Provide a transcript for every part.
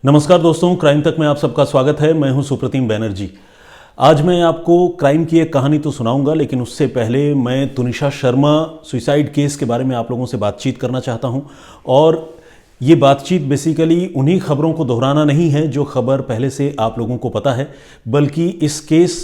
नमस्कार दोस्तों, क्राइम तक में आप सबका स्वागत है। मैं हूं सुप्रतिम बैनर्जी। आज मैं आपको क्राइम की एक कहानी तो सुनाऊंगा, लेकिन उससे पहले मैं तुनिशा शर्मा सुसाइड केस के बारे में आप लोगों से बातचीत करना चाहता हूं। और ये बातचीत बेसिकली उन्हीं खबरों को दोहराना नहीं है जो खबर पहले से आप लोगों को पता है, बल्कि इस केस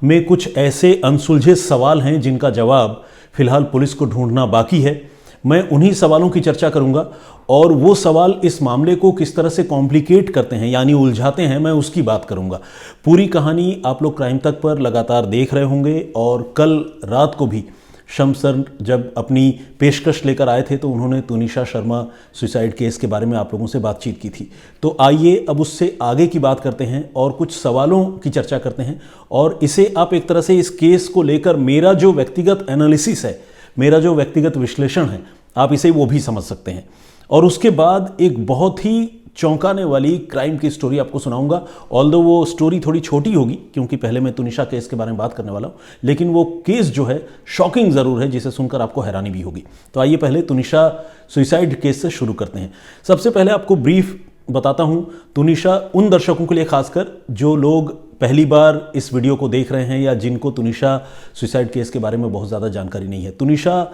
में कुछ ऐसे अनसुलझे सवाल हैं जिनका जवाब फिलहाल पुलिस को ढूंढना बाकी है। मैं उन्हीं सवालों की चर्चा करूंगा और वो सवाल इस मामले को किस तरह से कॉम्प्लिकेट करते हैं, यानी उलझाते हैं, मैं उसकी बात करूंगा। पूरी कहानी आप लोग क्राइम तक पर लगातार देख रहे होंगे और कल रात को भी शम्स सर जब अपनी पेशकश लेकर आए थे तो उन्होंने तुनिशा शर्मा सुसाइड केस के बारे में आप लोगों से बातचीत की थी। तो आइए अब उससे आगे की बात करते हैं और कुछ सवालों की चर्चा करते हैं, और इसे आप एक तरह से इस केस को लेकर मेरा जो व्यक्तिगत एनालिसिस है, मेरा जो व्यक्तिगत विश्लेषण है, आप इसे वो भी समझ सकते हैं। और उसके बाद एक बहुत ही चौंकाने वाली क्राइम की स्टोरी आपको सुनाऊंगा। ऑल्दो वो स्टोरी थोड़ी छोटी होगी क्योंकि पहले मैं तुनिशा केस के बारे में बात करने वाला हूं, लेकिन वो केस जो है शॉकिंग ज़रूर है, जिसे सुनकर आपको हैरानी भी होगी। तो आइए पहले तुनिशा सुसाइड केस से शुरू करते हैं। सबसे पहले आपको ब्रीफ बताता हूं। तुनिशा उन दर्शकों के लिए खासकर जो लोग पहली बार इस वीडियो को देख रहे हैं या जिनको तुनिशा सुसाइड केस के बारे में बहुत ज़्यादा जानकारी नहीं है। तुनिशा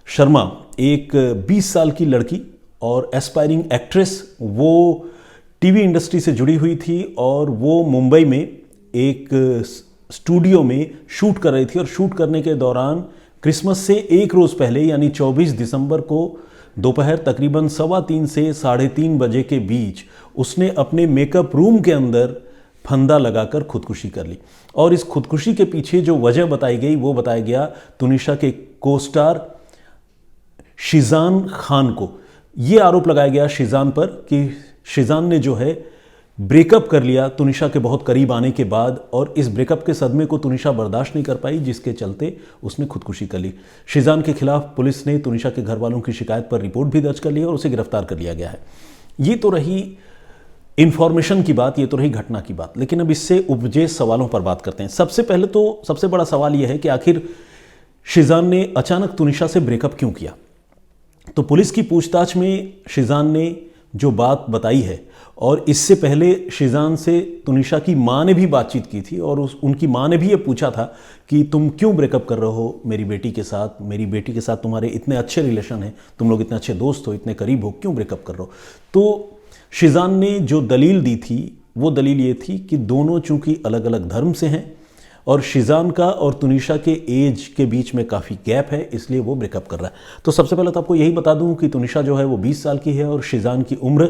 शर्मा एक 20 साल की लड़की और एस्पायरिंग एक्ट्रेस, वो टीवी इंडस्ट्री से जुड़ी हुई थी और वो मुंबई में एक स्टूडियो में शूट कर रही थी। और शूट करने के दौरान क्रिसमस से एक रोज़ पहले यानी 24 दिसंबर को दोपहर तकरीबन 3:15 से 3:30 बजे के बीच उसने अपने मेकअप रूम के अंदर फंदा लगाकर खुदकुशी कर ली। और इस खुदकुशी के पीछे जो वजह बताई गई वो बताया गया तुनिशा के को स्टार शीजान खान को। ये आरोप लगाया गया शीजान पर कि शीजान ने जो है ब्रेकअप कर लिया तुनिशा के बहुत करीब आने के बाद, और इस ब्रेकअप के सदमे को तुनिशा बर्दाश्त नहीं कर पाई, जिसके चलते उसने खुदकुशी कर ली। शीजान के खिलाफ पुलिस ने तुनिशा के घर वालों की शिकायत पर रिपोर्ट भी दर्ज कर ली और उसे गिरफ्तार कर लिया गया है। ये तो रही इंफॉर्मेशन की बात, ये तो रही घटना की बात। लेकिन अब इससे उपजे सवालों पर बात करते हैं। सबसे पहले तो सबसे बड़ा सवाल यह है कि आखिर शीजान ने अचानक तुनिशा से ब्रेकअप क्यों किया। तो पुलिस की पूछताछ में शीजान ने जो बात बताई है, और इससे पहले शीजान से तुनिशा की मां ने भी बातचीत की थी और उनकी मां ने भी ये पूछा था कि तुम क्यों ब्रेकअप कर रहे हो मेरी बेटी के साथ, मेरी बेटी के साथ तुम्हारे इतने अच्छे रिलेशन हैं, तुम लोग इतने अच्छे दोस्त हो, इतने करीब हो, क्यों ब्रेकअप कर रहे हो। तो शीजान ने जो दलील दी थी वो दलील ये थी कि दोनों चूंकि अलग अलग धर्म से हैं और शीजान का और तुनिशा के एज के बीच में काफ़ी गैप है, इसलिए वो ब्रेकअप कर रहा है। तो सबसे पहले तो आपको यही बता दूं कि तुनिशा जो है वो 20 साल की है और शीजान की उम्र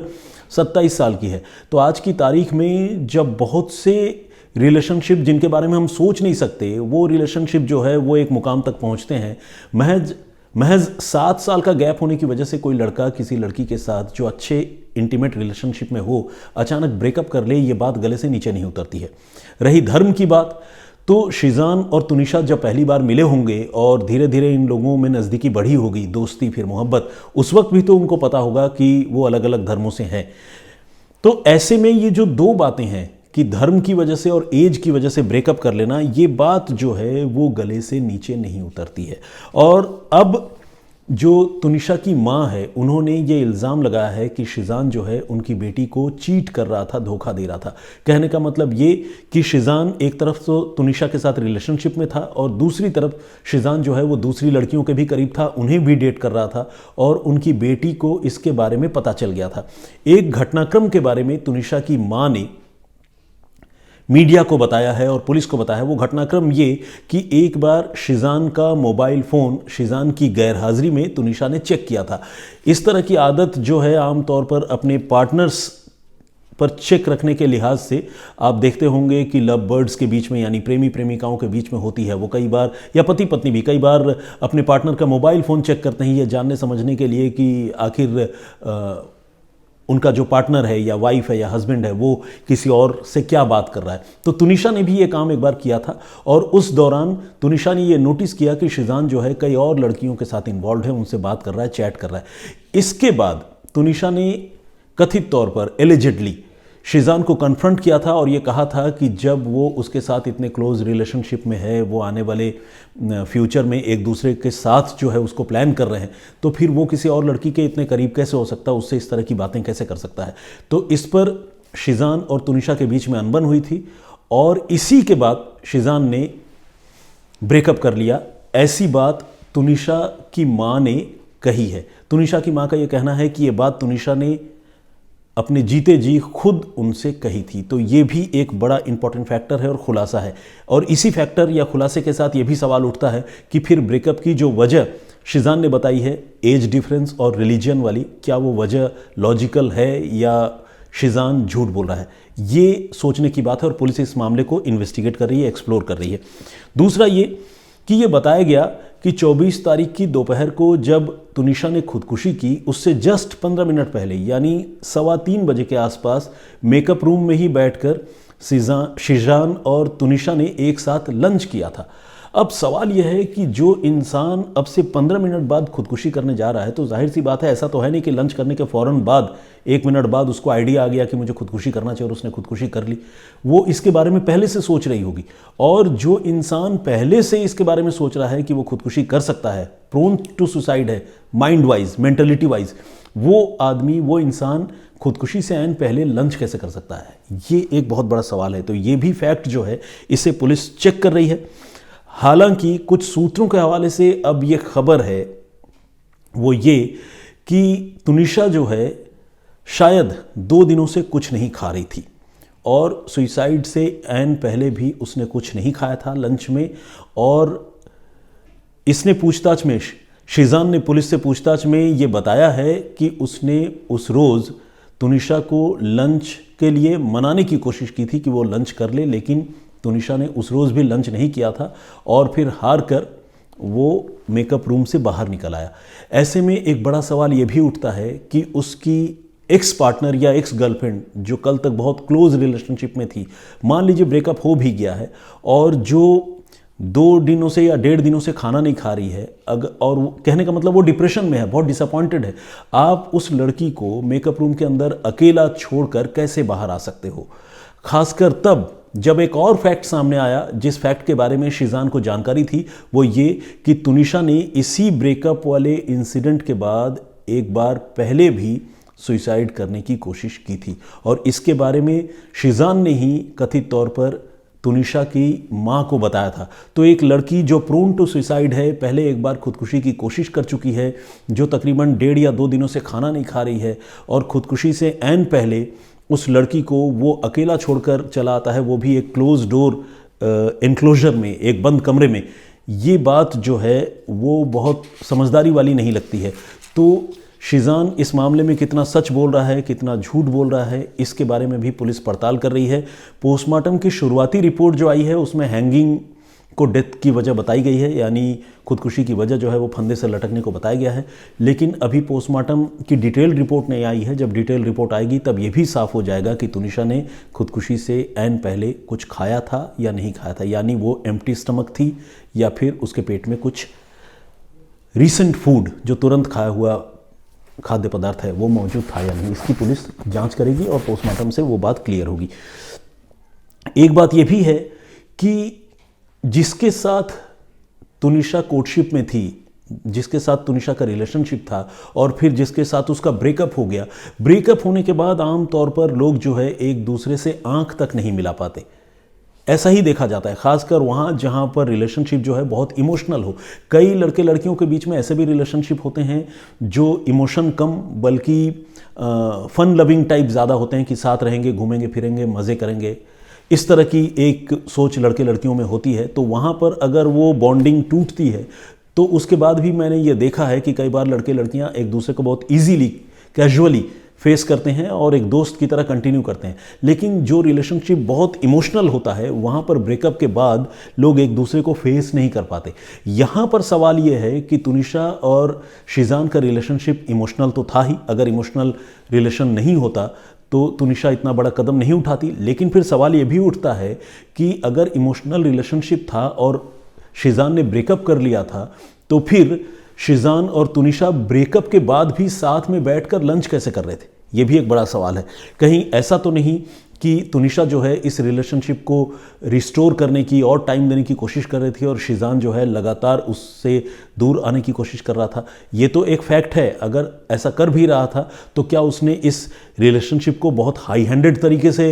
27 साल की है। तो आज की तारीख में जब बहुत से रिलेशनशिप जिनके बारे में हम सोच नहीं सकते, वो रिलेशनशिप जो है वो एक मुकाम तक पहुंचते हैं, महज 7 साल का गैप होने की वजह से कोई लड़का किसी लड़की के साथ जो अच्छे इंटीमेट रिलेशनशिप में हो अचानक ब्रेकअप कर ले, ये बात गले से नीचे नहीं उतरती है। रही धर्म की बात, तो शीजान और तुनिशा जब पहली बार मिले होंगे और धीरे धीरे इन लोगों में नज़दीकी बढ़ी होगी, दोस्ती फिर मोहब्बत, उस वक्त भी तो उनको पता होगा कि वो अलग अलग धर्मों से हैं। तो ऐसे में ये जो दो बातें हैं कि धर्म की वजह से और एज की वजह से ब्रेकअप कर लेना, ये बात जो है वो गले से नीचे नहीं उतरती है। और अब जो तुनिशा की मां है उन्होंने ये इल्ज़ाम लगाया है कि शीजान जो है उनकी बेटी को चीट कर रहा था, धोखा दे रहा था। कहने का मतलब ये कि शीजान एक तरफ तो तुनिशा के साथ रिलेशनशिप में था और दूसरी तरफ शीजान जो है वो दूसरी लड़कियों के भी करीब था, उन्हें भी डेट कर रहा था और उनकी बेटी को इसके बारे में पता चल गया था। एक घटनाक्रम के बारे में तुनिशा की मां ने मीडिया को बताया है और पुलिस को बताया है। वो घटनाक्रम ये कि एक बार शीजान का मोबाइल फ़ोन शीजान की गैरहाजिरी में तुनिशा ने चेक किया था। इस तरह की आदत जो है आमतौर पर अपने पार्टनर्स पर चेक रखने के लिहाज से आप देखते होंगे कि लव बर्ड्स के बीच में, यानी प्रेमी प्रेमिकाओं के बीच में होती है। वो कई बार, या पति पत्नी भी कई बार अपने पार्टनर का मोबाइल फ़ोन चेक करते हैं ये जानने समझने के लिए कि आखिर उनका जो पार्टनर है या वाइफ है या हस्बैंड है वो किसी और से क्या बात कर रहा है। तो तुनिशा ने भी ये काम एक बार किया था और उस दौरान तुनिशा ने ये नोटिस किया कि शीजान जो है कई और लड़कियों के साथ इन्वॉल्व है, उनसे बात कर रहा है, चैट कर रहा है। इसके बाद तुनिशा ने कथित तौर पर एलिजिडली शीजान को कन्फ्रंट किया था और ये कहा था कि जब वो उसके साथ इतने क्लोज रिलेशनशिप में है, वो आने वाले फ्यूचर में एक दूसरे के साथ जो है उसको प्लान कर रहे हैं, तो फिर वो किसी और लड़की के इतने करीब कैसे हो सकता है, उससे इस तरह की बातें कैसे कर सकता है। तो इस पर शीजान और तुनिशा के बीच में अनबन हुई थी और इसी के बाद शीजान ने ब्रेकअप कर लिया। ऐसी बात तुनिशा की मां ने कही है। तुनिशा की मां का यह कहना है कि यह बात तुनिशा ने अपने जीते जी खुद उनसे कही थी। तो ये भी एक बड़ा इंपॉर्टेंट फैक्टर है और खुलासा है। और इसी फैक्टर या खुलासे के साथ ये भी सवाल उठता है कि फिर ब्रेकअप की जो वजह शीजान ने बताई है, एज डिफरेंस और रिलीजन वाली, क्या वो वजह लॉजिकल है या शीजान झूठ बोल रहा है? ये सोचने की बात है और पुलिस इस मामले को इन्वेस्टिगेट कर रही है, एक्सप्लोर कर रही है। दूसरा ये कि ये बताया गया कि 24 तारीख की दोपहर को जब तुनिशा ने खुदकुशी की, उससे जस्ट 15 मिनट पहले यानी 3:15 बजे के आसपास मेकअप रूम में ही बैठकर शीजान और तुनिशा ने एक साथ लंच किया था। अब सवाल यह है कि जो इंसान अब से 15 मिनट बाद खुदकुशी करने जा रहा है, तो जाहिर सी बात है, ऐसा तो है नहीं कि लंच करने के फ़ौरन बाद 1 मिनट बाद उसको आइडिया आ गया कि मुझे खुदकुशी करना चाहिए और उसने खुदकुशी कर ली। वो इसके बारे में पहले से सोच रही होगी। और जो इंसान पहले से इसके बारे में सोच रहा है कि वो खुदकुशी कर सकता है, प्रोन टू सुसाइड है माइंड वाइज, मेंटलिटी वाइज, वो आदमी, वो इंसान खुदकुशी से ऐन पहले लंच कैसे कर सकता है? ये एक बहुत बड़ा सवाल है। तो ये भी फैक्ट जो है इसे पुलिस चेक कर रही है। हालांकि कुछ सूत्रों के हवाले से अब ये खबर है वो ये कि तुनिशा जो है शायद 2 दिनों से कुछ नहीं खा रही थी और सुसाइड से ऐन पहले भी उसने कुछ नहीं खाया था लंच में। और इसने पूछताछ में, शीजान ने पुलिस से पूछताछ में ये बताया है कि उसने उस रोज़ तुनिशा को लंच के लिए मनाने की कोशिश की थी कि वो लंच कर ले, लेकिन तुनिशा ने उस रोज़ भी लंच नहीं किया था और फिर हार कर वो मेकअप रूम से बाहर निकल आया। ऐसे में एक बड़ा सवाल ये भी उठता है कि उसकी एक्स पार्टनर या एक्स गर्लफ्रेंड जो कल तक बहुत क्लोज रिलेशनशिप में थी, मान लीजिए ब्रेकअप हो भी गया है और जो 2 दिनों से या 1.5 दिनों से खाना नहीं खा रही है, और कहने का मतलब वो डिप्रेशन में है, बहुत डिसअपॉइंटेड है, आप उस लड़की को मेकअप रूम के अंदर अकेला छोड़कर कैसे बाहर आ सकते हो? खासकर तब जब एक और फैक्ट सामने आया, जिस फैक्ट के बारे में शीजान को जानकारी थी, वो ये कि तुनिशा ने इसी ब्रेकअप वाले इंसिडेंट के बाद एक बार पहले भी सुसाइड करने की कोशिश की थी और इसके बारे में शीजान ने ही कथित तौर पर तुनिशा की मां को बताया था। तो एक लड़की जो प्रोन टू सुसाइड है, पहले एक बार खुदकुशी की कोशिश कर चुकी है, जो तकरीबन 1.5 या 2 दिनों से खाना नहीं खा रही है और खुदकुशी से ऐन पहले उस लड़की को वो अकेला छोड़कर चला आता है, वो भी एक क्लोज डोर एनक्लोजर में, एक बंद कमरे में। ये बात जो है वो बहुत समझदारी वाली नहीं लगती है। तो शीजान इस मामले में कितना सच बोल रहा है, कितना झूठ बोल रहा है, इसके बारे में भी पुलिस पड़ताल कर रही है। पोस्टमार्टम की शुरुआती रिपोर्ट जो आई है उसमें हैंगिंग को डेथ की वजह बताई गई है, यानी खुदकुशी की वजह जो है वो फंदे से लटकने को बताया गया है। लेकिन अभी पोस्टमार्टम की डिटेल रिपोर्ट नहीं आई है। जब डिटेल रिपोर्ट आएगी तब ये भी साफ हो जाएगा कि तुनिशा ने खुदकुशी से ऐन पहले कुछ खाया था या नहीं खाया था, यानी वो एम्प्टी स्टमक थी या फिर उसके पेट में कुछ रीसेंट फूड जो तुरंत खाया हुआ खाद्य पदार्थ है वो मौजूद था या नहीं। इसकी पुलिस जांच करेगी और पोस्टमार्टम से वो बात क्लियर होगी। एक बात यह भी है कि जिसके साथ तुनिशा कोर्टशिप में थी, जिसके साथ तुनिशा का रिलेशनशिप था और फिर जिसके साथ उसका ब्रेकअप हो गया, ब्रेकअप होने के बाद आम तौर पर लोग जो है एक दूसरे से आंख तक नहीं मिला पाते। ऐसा ही देखा जाता है, खासकर वहाँ जहाँ पर रिलेशनशिप जो है बहुत इमोशनल हो। कई लड़के लड़कियों के बीच में ऐसे भी रिलेशनशिप होते हैं जो इमोशन कम बल्कि फन लविंग टाइप ज़्यादा होते हैं कि साथ रहेंगे, घूमेंगे फिरेंगे, मज़े करेंगे, इस तरह की एक सोच लड़के लड़कियों में होती है। तो वहाँ पर अगर वो बॉन्डिंग टूटती है तो उसके बाद भी मैंने ये देखा है कि कई बार लड़के लड़कियाँ एक दूसरे को बहुत ईजीली, कैजुअली फेस करते हैं और एक दोस्त की तरह कंटिन्यू करते हैं। लेकिन जो रिलेशनशिप बहुत इमोशनल होता है वहाँ पर ब्रेकअप के बाद लोग एक दूसरे को फेस नहीं कर पाते। यहाँ पर सवाल ये है कि तुनिशा और शीजान का रिलेशनशिप इमोशनल तो था ही, अगर इमोशनल रिलेशन नहीं होता तो तुनिशा इतना बड़ा कदम नहीं उठाती। लेकिन फिर सवाल ये भी उठता है कि अगर इमोशनल रिलेशनशिप था और शीजान ने ब्रेकअप कर लिया था तो फिर शीजान और तुनिशा ब्रेकअप के बाद भी साथ में बैठकर लंच कैसे कर रहे थे? ये भी एक बड़ा सवाल है। कहीं ऐसा तो नहीं कि तुनिशा जो है इस रिलेशनशिप को रिस्टोर करने की और टाइम देने की कोशिश कर रही थी और शीजान जो है लगातार उससे दूर आने की कोशिश कर रहा था। ये तो एक फैक्ट है। अगर ऐसा कर भी रहा था तो क्या उसने इस रिलेशनशिप को बहुत हाई हैंडेड तरीके से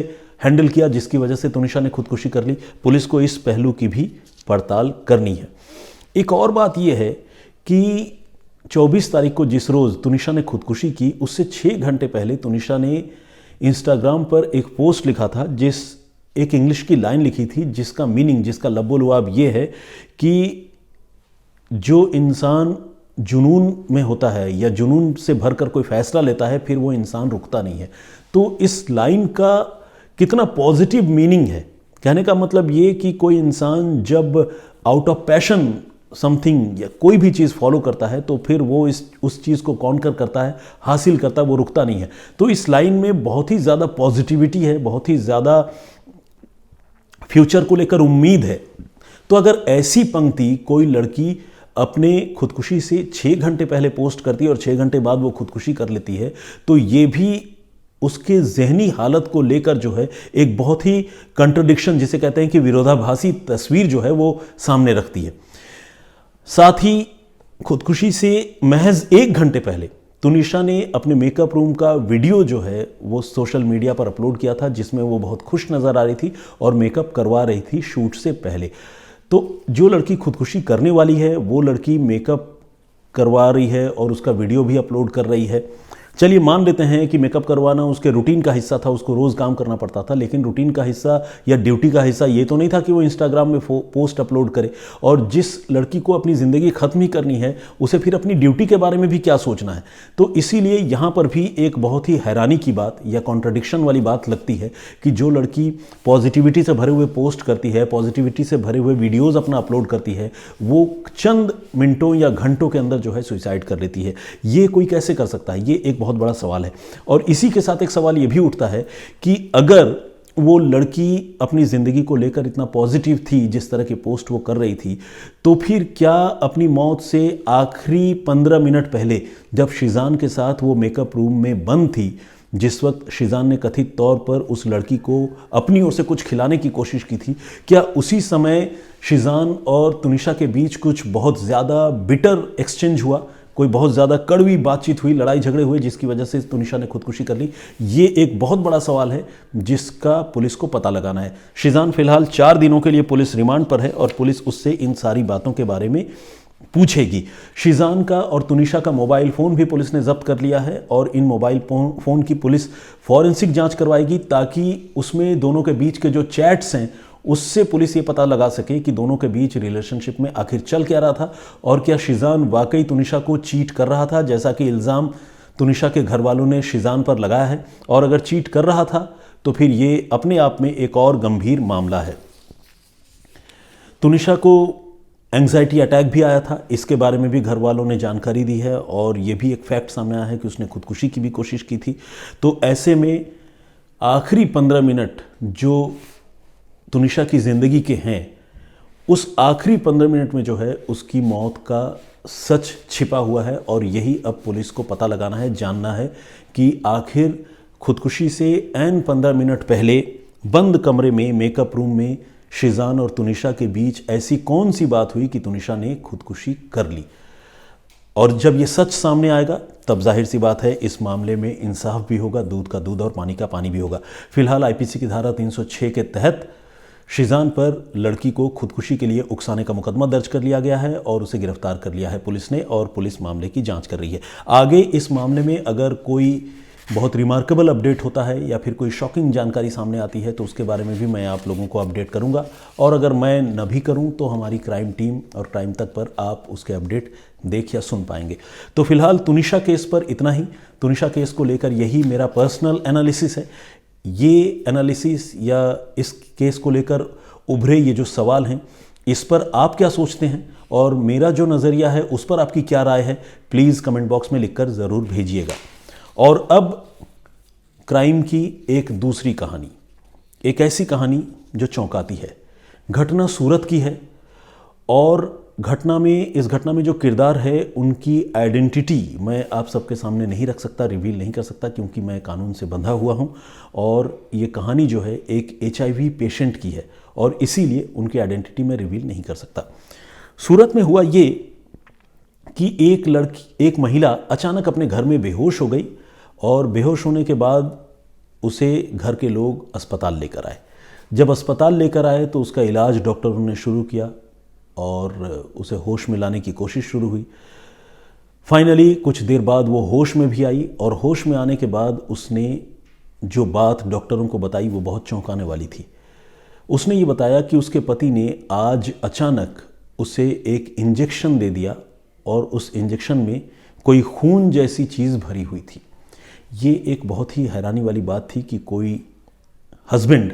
हैंडल किया जिसकी वजह से तुनिशा ने खुदकुशी कर ली? पुलिस को इस पहलू की भी पड़ताल करनी है। एक और बात यह है कि 24 तारीख को जिस रोज़ तुनिशा ने खुदकुशी की उससे 6 घंटे पहले तुनिशा ने इंस्टाग्राम पर एक पोस्ट लिखा था, एक इंग्लिश की लाइन लिखी थी जिसका मीनिंग, जिसका लबोलुआब ये है कि जो इंसान जुनून में होता है या जुनून से भरकर कोई फैसला लेता है फिर वो इंसान रुकता नहीं है। तो इस लाइन का कितना पॉजिटिव मीनिंग है। कहने का मतलब ये कि कोई इंसान जब आउट ऑफ पैशन समथिंग या कोई भी चीज़ फॉलो करता है तो फिर वो उस चीज़ को कॉन्कर करता है, हासिल करता है, वो रुकता नहीं है। तो इस लाइन में बहुत ही ज़्यादा पॉजिटिविटी है, बहुत ही ज़्यादा फ्यूचर को लेकर उम्मीद है। तो अगर ऐसी पंक्ति कोई लड़की अपने खुदकुशी से 6 घंटे पहले पोस्ट करती है और 6 घंटे बाद वो खुदकुशी कर लेती है तो ये भी उसके जहनी हालत को लेकर जो है एक बहुत ही कंट्रडिक्शन, जिसे कहते हैं कि विरोधाभासी तस्वीर जो है वो सामने रखती है। साथ ही खुदकुशी से महज 1 घंटे पहले तुनिशा ने अपने मेकअप रूम का वीडियो जो है वो सोशल मीडिया पर अपलोड किया था जिसमें वो बहुत खुश नज़र आ रही थी और मेकअप करवा रही थी शूट से पहले। तो जो लड़की खुदकुशी करने वाली है वो लड़की मेकअप करवा रही है और उसका वीडियो भी अपलोड कर रही है। चलिए मान लेते हैं कि मेकअप करवाना उसके रूटीन का हिस्सा था, उसको रोज़ काम करना पड़ता था, लेकिन रूटीन का हिस्सा या ड्यूटी का हिस्सा ये तो नहीं था कि वो इंस्टाग्राम में पोस्ट अपलोड करे। और जिस लड़की को अपनी ज़िंदगी ख़त्म ही करनी है उसे फिर अपनी ड्यूटी के बारे में भी क्या सोचना है। तो इसीलिए यहाँ पर भी एक बहुत ही हैरानी की बात या कॉन्ट्रडिक्शन वाली बात लगती है कि जो लड़की पॉजिटिविटी से भरे हुए पोस्ट करती है, पॉजिटिविटी से भरे हुए वीडियोज़ अपना अपलोड करती है, वो चंद मिनटों या घंटों के अंदर जो है सुसाइड कर लेती है। ये कोई कैसे कर सकता है? ये एक बहुत बड़ा सवाल है। और इसी के साथ एक सवाल यह भी उठता है कि अगर वो लड़की अपनी ज़िंदगी को लेकर इतना पॉजिटिव थी, जिस तरह की पोस्ट वो कर रही थी, तो फिर क्या अपनी मौत से आखिरी 15 मिनट पहले जब शीजान के साथ वो मेकअप रूम में बंद थी, जिस वक्त शीजान ने कथित तौर पर उस लड़की को अपनी ओर से कुछ खिलाने की कोशिश की थी, क्या उसी समय शीजान और तुनिशा के बीच कुछ बहुत ज़्यादा बिटर एक्सचेंज हुआ, कोई बहुत ज़्यादा कड़वी बातचीत हुई, लड़ाई झगड़े हुए जिसकी वजह से तुनिशा ने खुदकुशी कर ली? ये एक बहुत बड़ा सवाल है जिसका पुलिस को पता लगाना है। शीजान फिलहाल 4 दिनों के लिए पुलिस रिमांड पर है और पुलिस उससे इन सारी बातों के बारे में पूछेगी। शीजान का और तुनिशा का मोबाइल फ़ोन भी पुलिस ने जब्त कर लिया है और इन मोबाइल फ़ोन की पुलिस फॉरेंसिक जांच करवाएगी ताकि उसमें दोनों के बीच के जो चैट्स हैं उससे पुलिस ये पता लगा सके कि दोनों के बीच रिलेशनशिप में आखिर चल क्या रहा था और क्या शीजान वाकई तुनिशा को चीट कर रहा था जैसा कि इल्ज़ाम तुनिशा के घर वालों ने शीजान पर लगाया है। और अगर चीट कर रहा था तो फिर ये अपने आप में एक और गंभीर मामला है। तुनिशा को एंग्जाइटी अटैक भी आया था, इसके बारे में भी घर वालों ने जानकारी दी है और ये भी एक फैक्ट सामने आया है कि उसने खुदकुशी की भी कोशिश की थी। तो ऐसे में आखिरी 15 मिनट जो तुनिशा की ज़िंदगी के हैं, उस आखिरी 15 मिनट में जो है उसकी मौत का सच छिपा हुआ है और यही अब पुलिस को पता लगाना है, जानना है कि आखिर खुदकुशी से ऐन 15 मिनट पहले बंद कमरे में मेकअप रूम में शीजान और तुनिशा के बीच ऐसी कौन सी बात हुई कि तुनिशा ने खुदकुशी कर ली। और जब ये सच सामने आएगा तब जाहिर सी बात है इस मामले में इंसाफ भी होगा, दूध का दूध और पानी का पानी भी होगा। फिलहाल आईपीसी की धारा 306 के तहत शीजान पर लड़की को खुदकुशी के लिए उकसाने का मुकदमा दर्ज कर लिया गया है और उसे गिरफ्तार कर लिया है पुलिस ने और पुलिस मामले की जांच कर रही है। आगे इस मामले में अगर कोई बहुत रिमार्केबल अपडेट होता है या फिर कोई शॉकिंग जानकारी सामने आती है तो उसके बारे में भी मैं आप लोगों को अपडेट करूंगा और अगर मैं न भी करूं तो हमारी क्राइम टीम और क्राइम तक पर आप उसके अपडेट देख या सुन पाएंगे। तो फिलहाल तुनिशा केस पर इतना ही। तुनिशा केस को लेकर यही मेरा पर्सनल एनालिसिस है। ये एनालिसिस या इस केस को लेकर उभरे ये जो सवाल हैं इस पर आप क्या सोचते हैं और मेरा जो नज़रिया है उस पर आपकी क्या राय है, प्लीज़ कमेंट बॉक्स में लिखकर ज़रूर भेजिएगा। और अब क्राइम की एक दूसरी कहानी, एक ऐसी कहानी जो चौंकाती है। घटना सूरत की है और इस घटना में जो किरदार है उनकी आइडेंटिटी मैं आप सबके सामने नहीं रख सकता, रिवील नहीं कर सकता, क्योंकि मैं कानून से बंधा हुआ हूं और ये कहानी जो है एक HIV पेशेंट की है और इसीलिए उनकी आइडेंटिटी मैं रिवील नहीं कर सकता। सूरत में हुआ ये कि एक महिला अचानक अपने घर में बेहोश हो गई और बेहोश होने के बाद उसे घर के लोग अस्पताल लेकर आए। जब अस्पताल लेकर आए तो उसका इलाज डॉक्टरों ने शुरू किया और उसे होश में लाने की कोशिश शुरू हुई। फाइनली कुछ देर बाद वो होश में भी आई और होश में आने के बाद उसने जो बात डॉक्टरों को बताई वो बहुत चौंकाने वाली थी। उसने ये बताया कि उसके पति ने आज अचानक उसे एक इंजेक्शन दे दिया और उस इंजेक्शन में कोई खून जैसी चीज़ भरी हुई थी। ये एक बहुत ही हैरानी वाली बात थी कि कोई हस्बैंड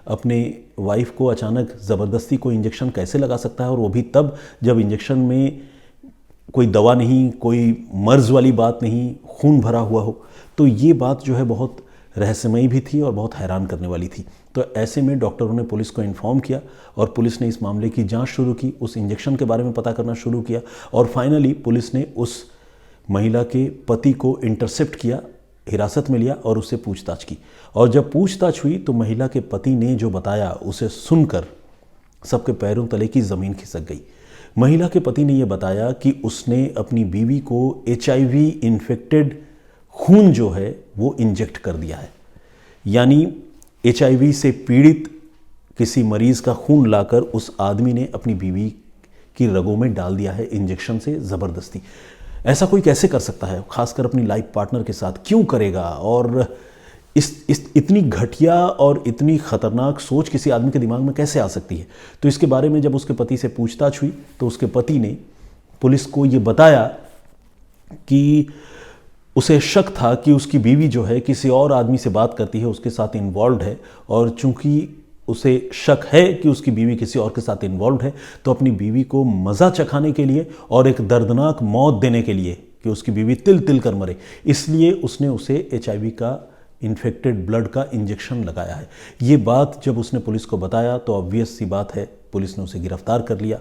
अपने वाइफ को अचानक ज़बरदस्ती कोई इंजेक्शन कैसे लगा सकता है, और वो भी तब जब इंजेक्शन में कोई दवा नहीं, कोई मर्ज़ वाली बात नहीं, खून भरा हुआ हो। तो ये बात जो है बहुत रहस्यमयी भी थी और बहुत हैरान करने वाली थी। तो ऐसे में डॉक्टरों ने पुलिस को इन्फॉर्म किया और पुलिस ने इस मामले की जांच शुरू की, उस इंजेक्शन के बारे में पता करना शुरू किया और फाइनली पुलिस ने उस महिला के पति को इंटरसेप्ट किया, हिरासत में लिया और उससे पूछताछ की। और जब पूछताछ हुई तो महिला के पति ने जो बताया उसे सुनकर सबके पैरों तले की ज़मीन खिसक गई। महिला के पति ने यह बताया कि उसने अपनी बीवी को HIV इन्फेक्टेड खून जो है वो इंजेक्ट कर दिया है, यानी HIV से पीड़ित किसी मरीज़ का खून लाकर उस आदमी ने अपनी बीवी की रगों में डाल दिया है इंजेक्शन से ज़बरदस्ती। ऐसा कोई कैसे कर सकता है, खासकर अपनी लाइफ पार्टनर के साथ क्यों करेगा? और इस इतनी घटिया और इतनी ख़तरनाक सोच किसी आदमी के दिमाग में कैसे आ सकती है? तो इसके बारे में जब उसके पति से पूछताछ हुई तो उसके पति ने पुलिस को ये बताया कि उसे शक था कि उसकी बीवी जो है किसी और आदमी से बात करती है, उसके साथ इन्वॉल्व है, और चूंकि उसे शक है कि उसकी बीवी किसी और के साथ इन्वॉल्व है तो अपनी बीवी को मज़ा चखाने के लिए और एक दर्दनाक मौत देने के लिए कि उसकी बीवी तिल तिल कर मरे, इसलिए उसने उसे HIV का इन्फेक्टेड ब्लड का इंजेक्शन लगाया है। ये बात जब उसने पुलिस को बताया तो ऑब्वियस सी बात है पुलिस ने उसे गिरफ्तार कर लिया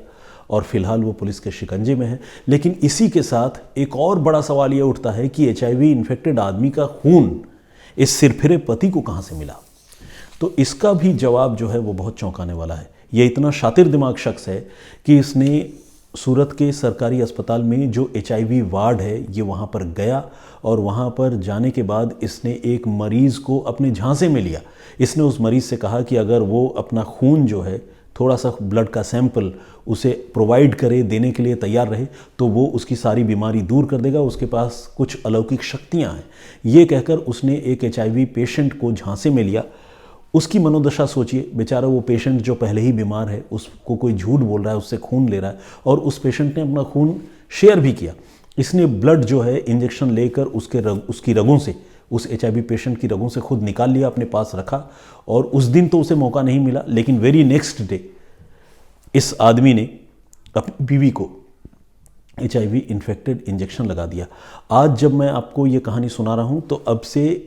और फिलहाल वो पुलिस के शिकंजे में है। लेकिन इसी के साथ एक और बड़ा सवाल ये उठता है कि HIV इन्फेक्टेड आदमी का खून इस सिरफिरे पति को कहाँ से मिला? तो इसका भी जवाब जो है वो बहुत चौंकाने वाला है। ये इतना शातिर दिमाग शख्स है कि इसने सूरत के सरकारी अस्पताल में जो HIV वार्ड है ये वहाँ पर गया और वहाँ पर जाने के बाद इसने एक मरीज़ को अपने झांसे में लिया। इसने उस मरीज़ से कहा कि अगर वो अपना खून जो है, थोड़ा सा ब्लड का सैंपल उसे प्रोवाइड करे, देने के लिए तैयार रहे, तो वो उसकी सारी बीमारी दूर कर देगा, उसके पास कुछ अलौकिक शक्तियाँ हैं। ये कहकर उसने एक HIV पेशेंट को झांसे में लिया। उसकी मनोदशा सोचिए, बेचारा वो पेशेंट जो पहले ही बीमार है उसको कोई झूठ बोल रहा है, उससे खून ले रहा है और उस पेशेंट ने अपना खून शेयर भी किया। इसने ब्लड जो है इंजेक्शन लेकर उसकी रगों से, उस HIV पेशेंट की रगों से खुद निकाल लिया, अपने पास रखा और उस दिन तो उसे मौका नहीं मिला, लेकिन वेरी नेक्स्ट डे इस आदमी ने अपनी बीवी को HIV इन्फेक्टेड इंजेक्शन लगा दिया। आज जब मैं आपको ये कहानी सुना रहा हूँ तो अब से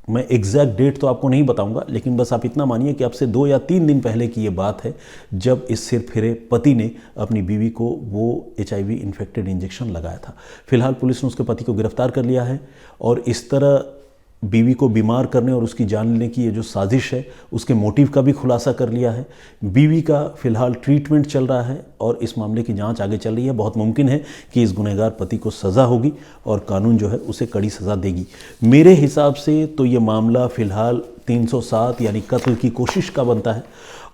मैं एग्जैक्ट डेट तो आपको नहीं बताऊंगा, लेकिन बस आप इतना मानिए कि अब से 2 या 3 दिन पहले की ये बात है जब इस सिरफिरे पति ने अपनी बीवी को वो HIV इन्फेक्टेड इंजेक्शन लगाया था। फिलहाल पुलिस ने उसके पति को गिरफ्तार कर लिया है और इस तरह बीवी को बीमार करने और उसकी जान लेने की ये जो साजिश है उसके मोटिव का भी खुलासा कर लिया है। बीवी का फिलहाल ट्रीटमेंट चल रहा है और इस मामले की जांच आगे चल रही है। बहुत मुमकिन है कि इस गुनहगार पति को सज़ा होगी और कानून जो है उसे कड़ी सज़ा देगी। मेरे हिसाब से तो ये मामला फ़िलहाल 307 यानी कत्ल की कोशिश का बनता है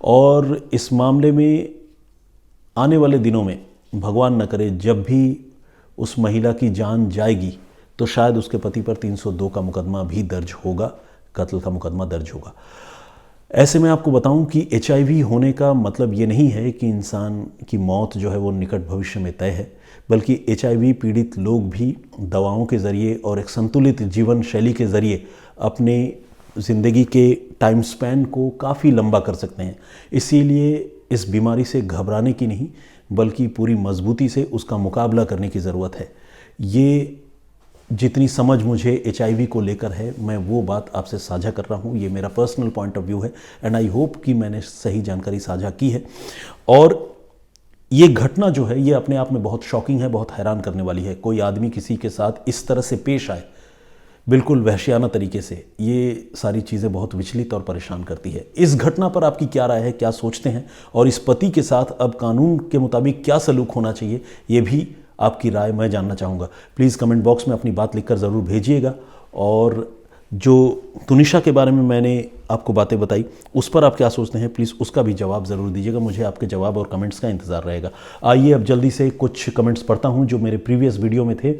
और इस मामले में आने वाले दिनों में भगवान न करे जब भी उस महिला की जान जाएगी तो शायद उसके पति पर 302 का मुकदमा भी दर्ज होगा, कत्ल का मुकदमा दर्ज होगा। ऐसे में आपको बताऊं कि HIV होने का मतलब ये नहीं है कि इंसान की मौत जो है वो निकट भविष्य में तय है, बल्कि HIV पीड़ित लोग भी दवाओं के ज़रिए और एक संतुलित जीवन शैली के ज़रिए अपने ज़िंदगी के टाइम स्पैन को काफ़ी लंबा कर सकते हैं। इसीलिए इस बीमारी से घबराने की नहीं बल्कि पूरी मजबूती से उसका मुकाबला करने की ज़रूरत है। ये जितनी समझ मुझे HIV को लेकर है मैं वो बात आपसे साझा कर रहा हूँ। ये मेरा पर्सनल पॉइंट ऑफ व्यू है एंड आई होप कि मैंने सही जानकारी साझा की है। और ये घटना जो है ये अपने आप में बहुत शॉकिंग है, बहुत हैरान करने वाली है। कोई आदमी किसी के साथ इस तरह से पेश आए, बिल्कुल वहशियाना तरीके से, ये सारी चीज़ें बहुत विचलित और परेशान करती है। इस घटना पर आपकी क्या राय है, क्या सोचते हैं, और इस पति के साथ अब कानून के मुताबिक क्या सलूक होना चाहिए, ये भी आपकी राय मैं जानना चाहूँगा। प्लीज़ कमेंट बॉक्स में अपनी बात लिखकर ज़रूर भेजिएगा। और जो तुनिशा के बारे में मैंने आपको बातें बताई उस पर आप क्या सोचते हैं, प्लीज़ उसका भी जवाब ज़रूर दीजिएगा। मुझे आपके जवाब और कमेंट्स का इंतज़ार रहेगा। आइए अब जल्दी से कुछ कमेंट्स पढ़ता हूं जो मेरे प्रीवियस वीडियो में थे।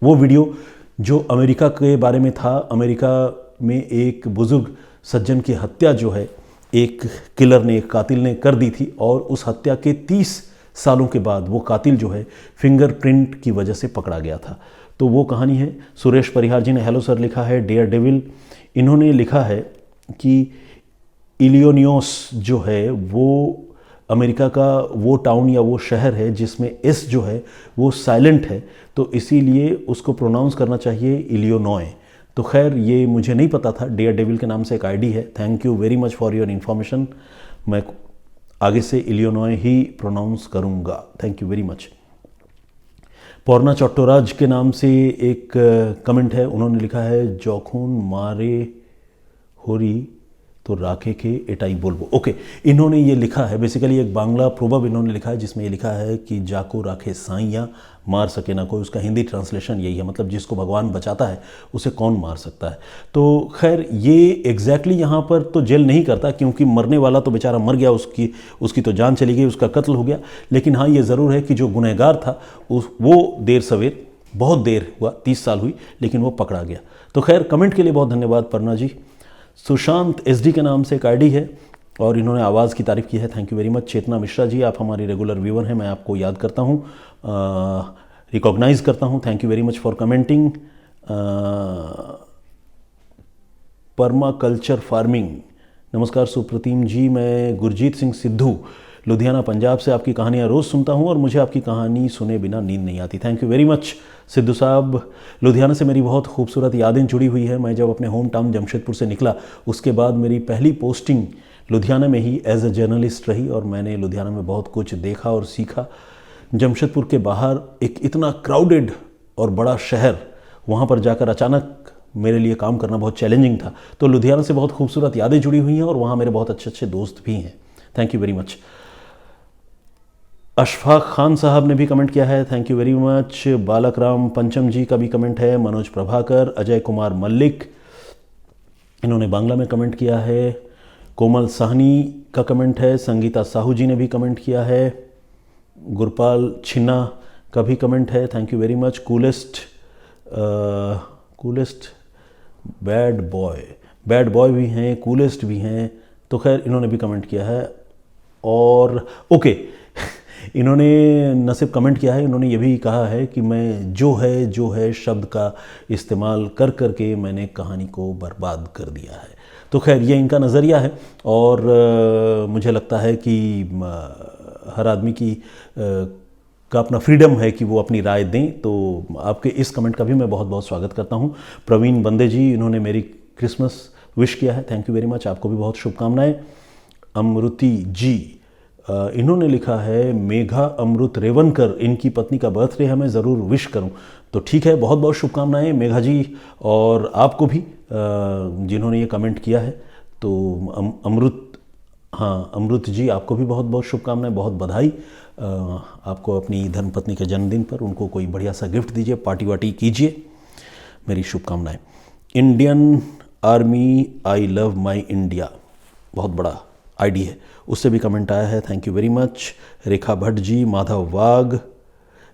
वो वीडियो जो अमेरिका के बारे में था, अमेरिका में एक बुज़ुर्ग सज्जन की हत्या जो है एक किलर ने, एक कातिल ने कर दी थी, और उस हत्या के 30 सालों के बाद वो कातिल जो है फिंगरप्रिंट की वजह से पकड़ा गया था। तो वो कहानी है। सुरेश परिहार जी ने हेलो सर लिखा है। डेयर डेविल, इन्होंने लिखा है कि इलियोनियोस जो है वो अमेरिका का वो टाउन या वो शहर है जिसमें एस जो है वो साइलेंट है, तो इसीलिए उसको प्रोनाउंस करना चाहिए इलियोनॉय। तो खैर ये मुझे नहीं पता था। डेयर डेविल के नाम से एक आईडी है। Thank you very much for your information. मैं आगे से इलियोनॉय ही प्रोनाउंस करूँगा। Thank you very much. Pourna Chattoraj के नाम से एक कमेंट है। उन्होंने लिखा है, जौखून मारे होरी तो राखे के एटाई बोलबो। ओके, इन्होंने ये लिखा है, बेसिकली एक बांग्ला प्रोवर्ब इन्होंने लिखा है जिसमें ये लिखा है कि जाको राखे साइया मार सके ना कोई। उसका हिंदी ट्रांसलेशन यही है, मतलब जिसको भगवान बचाता है उसे कौन मार सकता है। तो खैर ये एग्जैक्टली यहाँ पर तो जेल नहीं करता, क्योंकि मरने वाला तो बेचारा मर गया, उसकी तो जान चली गई, उसका कत्ल हो गया। लेकिन हाँ, ये ज़रूर है कि जो गुनहगार था वो देर सवेर, बहुत देर हुआ, 30 साल हुई, लेकिन वो पकड़ा गया। तो खैर कमेंट के लिए बहुत धन्यवाद पर्णा जी। सुशांत एसडी के नाम से एक आईडी है और इन्होंने आवाज़ की तारीफ़ की है। Thank you very much. Chetna Mishra ji, आप हमारी रेगुलर व्यूअर हैं, मैं आपको याद करता हूँ, रिकॉग्नाइज करता हूँ। Thank you very much for commenting. Permaculture farming, नमस्कार सुप्रतिम जी, मैं गुरजीत सिंह सिद्धू लुधियाना पंजाब से आपकी कहानियाँ रोज़ सुनता हूँ और मुझे आपकी कहानी सुने बिना नींद नहीं आती। Thank you very much Sidhu साहब। लुधियाना से मेरी बहुत खूबसूरत यादें जुड़ी हुई है। मैं जब अपने होम टाउन जमशेदपुर से निकला, उसके बाद मेरी पहली पोस्टिंग लुधियाना में ही एज ए जर्नलिस्ट रही और मैंने लुधियाना में बहुत कुछ देखा और सीखा। जमशेदपुर के बाहर एक इतना क्राउडेड और बड़ा शहर, वहाँ पर जाकर अचानक मेरे लिए काम करना बहुत चैलेंजिंग था। तो लुधियाना से बहुत खूबसूरत यादें जुड़ी हुई हैं और वहाँ मेरे बहुत अच्छे अच्छे दोस्त भी हैं। Thank you very much. Ashfaq Khan साहब ने भी कमेंट किया है, थैंक यू वेरी मच। बालक राम पंचम जी का भी कमेंट है। मनोज प्रभाकर, अजय कुमार मल्लिक, इन्होंने बांग्ला में कमेंट किया है। कोमल साहनी का कमेंट है। संगीता साहू जी ने भी कमेंट किया है। गुरपाल छिन्ना का भी कमेंट है, thank you very much. Coolest bad boy भी हैं, कूलेस्ट भी हैं। तो खैर इन्होंने भी कमेंट किया है। और ओके इन्होंने न सिर्फ कमेंट किया है, इन्होंने ये भी कहा है कि मैं जो है शब्द का इस्तेमाल कर करके मैंने कहानी को बर्बाद कर दिया है। तो खैर ये इनका नज़रिया है और मुझे लगता है कि हर आदमी की का अपना फ्रीडम है कि वो अपनी राय दें। तो आपके इस कमेंट का भी मैं बहुत बहुत स्वागत करता हूँ। प्रवीण बंदे जी, इन्होंने मेरी क्रिसमस विश किया है, थैंक यू वेरी मच, आपको भी बहुत शुभकामनाएं। अमृति जी, इन्होंने लिखा है, मेघा अमृत रेवनकर, इनकी पत्नी का बर्थडे है, मैं ज़रूर विश करूं। तो ठीक है, बहुत बहुत शुभकामनाएं मेघा जी, और आपको भी जिन्होंने ये कमेंट किया है। तो अमृत जी, आपको भी बहुत बहुत शुभकामनाएं, बहुत बधाई। आपको अपनी धर्मपत्नी के जन्मदिन पर उनको कोई बढ़िया सा गिफ्ट दीजिए, पार्टी वार्टी कीजिए, मेरी शुभकामनाएं। Indian army, I love my India, बहुत बड़ा आईडी है, उससे भी कमेंट आया है, थैंक यू वेरी मच। रेखा भट्ट जी, माधव वाघ,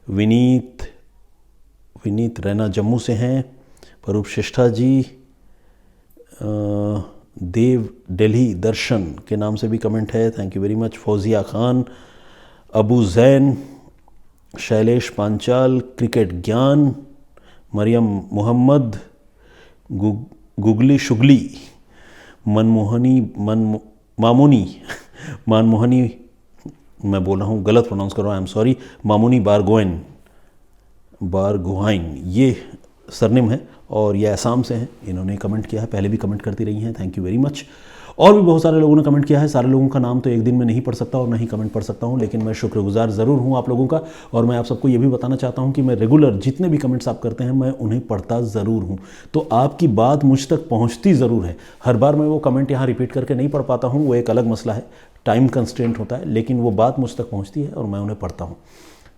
विनीत रैना जम्मू से हैं। परूप श्रेष्ठा जी, देव दिल्ली दर्शन के नाम से भी कमेंट है, thank you very much. Fauzia Khan, Abu Jain, Shailesh Panchal, cricket ज्ञान, मरियम मोहम्मद, गुगली शुगली, मानमोहनी, मैं बोल रहा हूँ गलत प्रोनाउंस कर रहा हूँ, आई एम सॉरी, मामूनी बारगोहाइन ये सरनेम है और ये असम से हैं। इन्होंने कमेंट किया है, पहले भी कमेंट करती रही हैं, थैंक यू वेरी मच। और भी बहुत सारे लोगों ने कमेंट किया है। सारे लोगों का नाम तो एक दिन में नहीं पढ़ सकता और नहीं कमेंट पढ़ सकता हूं, लेकिन मैं शुक्रगुजार ज़रूर हूं आप लोगों का। और मैं आप सबको ये भी बताना चाहता हूं कि मैं रेगुलर जितने भी कमेंट्स आप करते हैं मैं उन्हें पढ़ता ज़रूर हूं। तो आपकी बात मुझ तक पहुंचती ज़रूर है। हर बार मैं वो कमेंट यहाँ रिपीट करके नहीं पढ़ पाता हूँ, वो एक अलग मसला है, टाइम कंस्ट्रेंट होता है, लेकिन वो बात मुझ तक पहुँचती है और मैं उन्हें पढ़ता हूँ।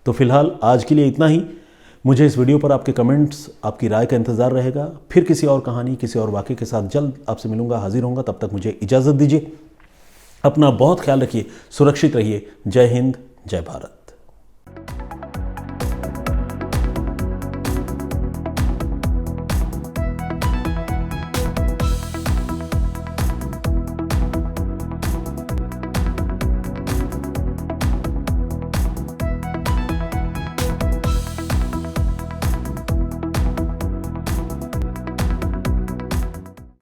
तो फिलहाल आज के लिए इतना ही। मुझे इस वीडियो पर आपके कमेंट्स, आपकी राय का इंतज़ार रहेगा। फिर किसी और कहानी, किसी और वाक़े के साथ जल्द आपसे मिलूंगा, हाजिर होऊंगा। तब तक मुझे इजाज़त दीजिए। अपना बहुत ख्याल रखिए, सुरक्षित रहिए। जय हिंद, जय भारत।